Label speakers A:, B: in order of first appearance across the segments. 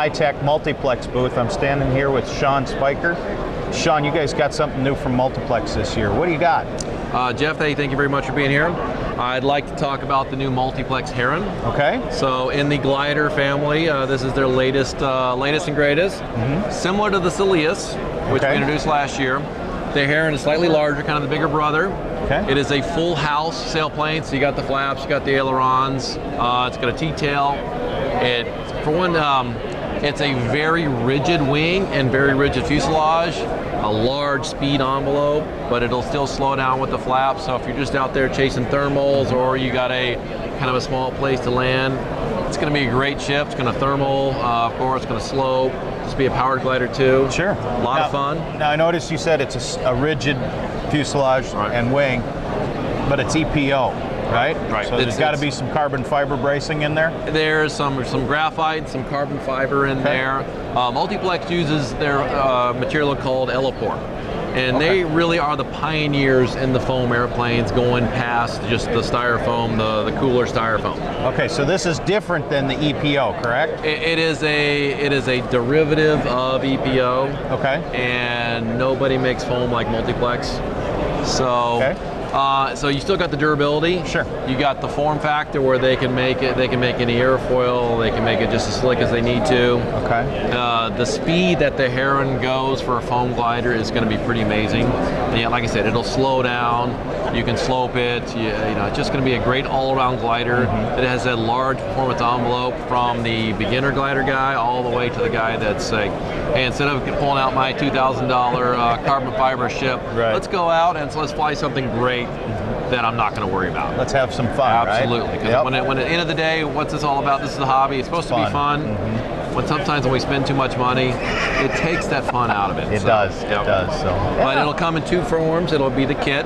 A: Hitec Multiplex booth. I'm standing here with Sean Spiker. Sean, you guys got something new from Multiplex this year. What do you got?
B: Jeff, hey, thank you very much for being here. I'd like to talk about the new Multiplex Heron.
A: Okay.
B: So in the glider family, this is their latest and greatest. Similar to the Celeus, which we introduced last year. The Heron is slightly larger, kind of the bigger brother.
A: Okay.
B: It is a full house sailplane, so you got the flaps, you got the ailerons, it's got a T-tail. It's a very rigid wing and very rigid fuselage, a large speed envelope, but it'll still slow down with the flaps. So if you're just out there chasing thermals or you got a kind of a small place to land, it's going to be a great ship. It's going to thermal, of course, it's going to slow. Just be a powered glider too.
A: Sure.
B: A lot of fun.
A: Now I noticed you said it's a rigid fuselage and wing, but it's EPO, right?
B: Right.
A: So there's got to be some carbon fiber bracing in there?
B: There's some graphite, some carbon fiber in there. Multiplex uses their material called Elipore. And they really are the pioneers in the foam airplanes, going past just the styrofoam, the cooler styrofoam.
A: Okay, so this is different than the EPO, correct?
B: It is a derivative of EPO.
A: Okay.
B: And nobody makes foam like Multiplex. So, so you still got the durability.
A: Sure.
B: You got the form factor where they can make it. They can make any airfoil. They can make it just as slick as they need to.
A: Okay.
B: The speed that the Heron goes for a foam glider is going to be pretty amazing. And yeah, like I said, it'll slow down. You can slope it. You know, it's just going to be a great all-around glider. It has that large performance envelope from the beginner glider guy all the way to the guy that's like, hey, instead of pulling out my $2,000 carbon fiber ship, let's go out and let's fly something great that I'm not going to worry about.
A: Let's have some fun,
B: Absolutely. Because when at the end of the day, what's this all about? This is a hobby. It's supposed to be fun. Sometimes when we spend too much money, it takes that fun out of it.
A: It does. It does. So.
B: But it'll come in two forms. It'll be the kit.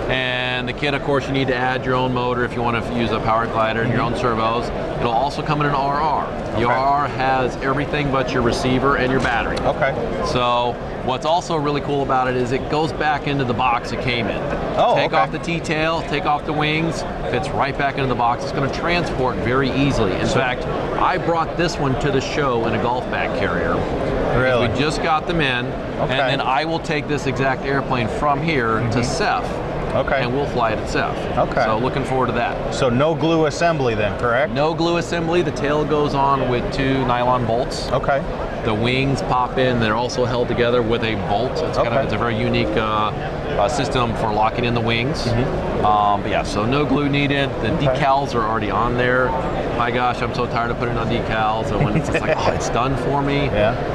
B: And the kit, of course, you need to add your own motor if you want to use a powered glider and your own servos. It'll also come in an RR. The RR has everything but your receiver and your battery.
A: Okay.
B: So what's also really cool about it is it goes back into the box it came in. Take off the T-tail, take off the wings, fits right back into the box. It's going to transport very easily. In fact, I brought this one to the show in a golf bag carrier.
A: Really?
B: We just got them in, and then I will take this exact airplane from here to Ceph. And we'll fly it at Ceph. So looking forward to that.
A: So no glue assembly then, correct?
B: No glue assembly. The tail goes on with 2 nylon bolts. The wings pop in. They're also held together with a bolt. It's it's a very unique system for locking in the wings. But yeah, so no glue needed. The decals are already on there. My gosh, I'm so tired of putting on decals. And when it's just like, oh, it's done for me.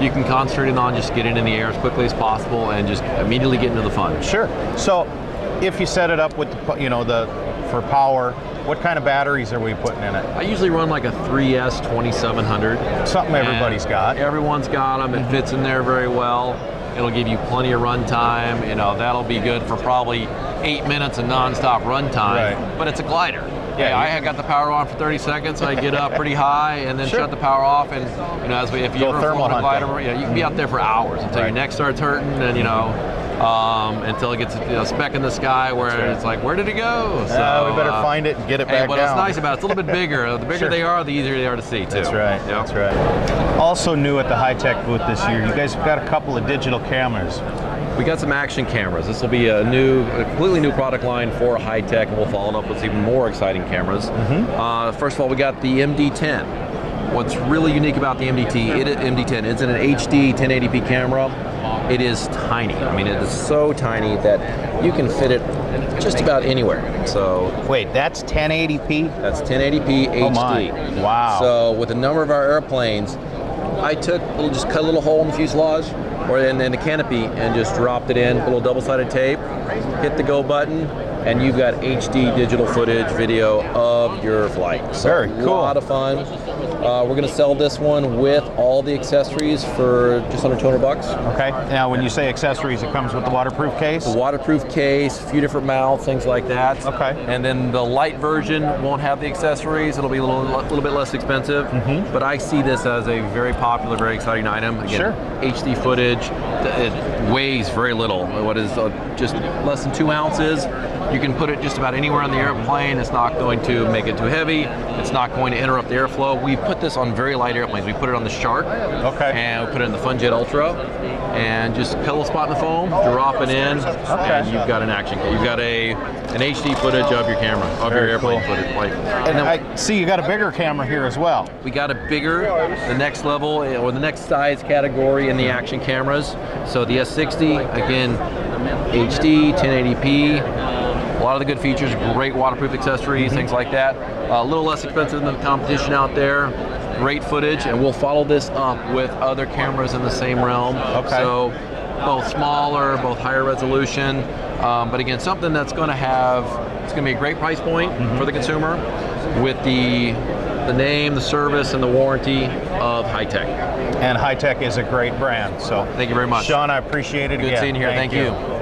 B: You can concentrate on just getting in the air as quickly as possible and just immediately get into the fun.
A: Sure. So if you set it up with for power, what kind of batteries are we putting in it?
B: I usually run like a 3S 2700.
A: Something everybody's got.
B: Everyone's got them. It fits in there very well. It'll give you plenty of run time. You know, that'll be good for probably 8 minutes of nonstop run time. But it's a glider. I had got the power on for 30 seconds. I get up pretty high and then shut the power off. And you know, if you ever flown a glider, you can be out there for hours until your neck starts hurting, and until it gets a speck in the sky where it's like, where did it go? So
A: we better find it and get it back down.
B: But what's nice about it, it's a little bit bigger. The bigger they are, the easier they are to see too.
A: That's right. That's right. Also new at the Hitec booth this year, you guys have got a couple of digital cameras.
B: We got some action cameras. This will be a completely new product line for Hitec, and we'll follow it up with even more exciting cameras. First of all, we got the MD10. What's really unique about the MD10, it's an HD 1080p camera. It is tiny. I mean, it is so tiny that you can fit it just about anywhere. So
A: wait, that's 1080p?
B: That's 1080p HD.
A: Oh my. Wow.
B: So with a number of our airplanes, I just cut a little hole in the fuselage or in the canopy and just dropped it in, a little double-sided tape, hit the go button, and you've got HD digital footage, video of your flight. So
A: very cool.
B: A lot of fun. We're going to sell this one with all the accessories for just under $200.
A: Okay. Now, when you say accessories, it comes with the waterproof case?
B: The waterproof case, a few different mounts, things like that.
A: Okay.
B: And then the light version won't have the accessories. It'll be a little bit less expensive. But I see this as a very popular, very exciting item. Again, HD footage, weighs very little. What is just less than 2 ounces. You can put it just about anywhere on the airplane. It's not going to make it too heavy. It's not going to interrupt the airflow. We put this on very light airplanes. We put it on the Shark, and we put it in the Funjet Ultra, and just pillow spot in the foam, drop it in, and you've got an action kit. You've got an HD footage of your camera, of your airplane footage.
A: And then I see you got a bigger camera here as well.
B: We got a bigger, the next level, or the next size category in the action cameras. So the S60, again, HD, 1080p, a lot of the good features, great waterproof accessories, things like that. A little less expensive than the competition out there. Great footage, and we'll follow this up with other cameras in the same realm. So both smaller, both higher resolution, but again, something that's going to have, it's going to be a great price point for the consumer with the name, the service, and the warranty of Hitec.
A: And Hitec is a great brand. So
B: thank you very much,
A: Sean. I appreciate it.
B: Good seeing you here. Thank you.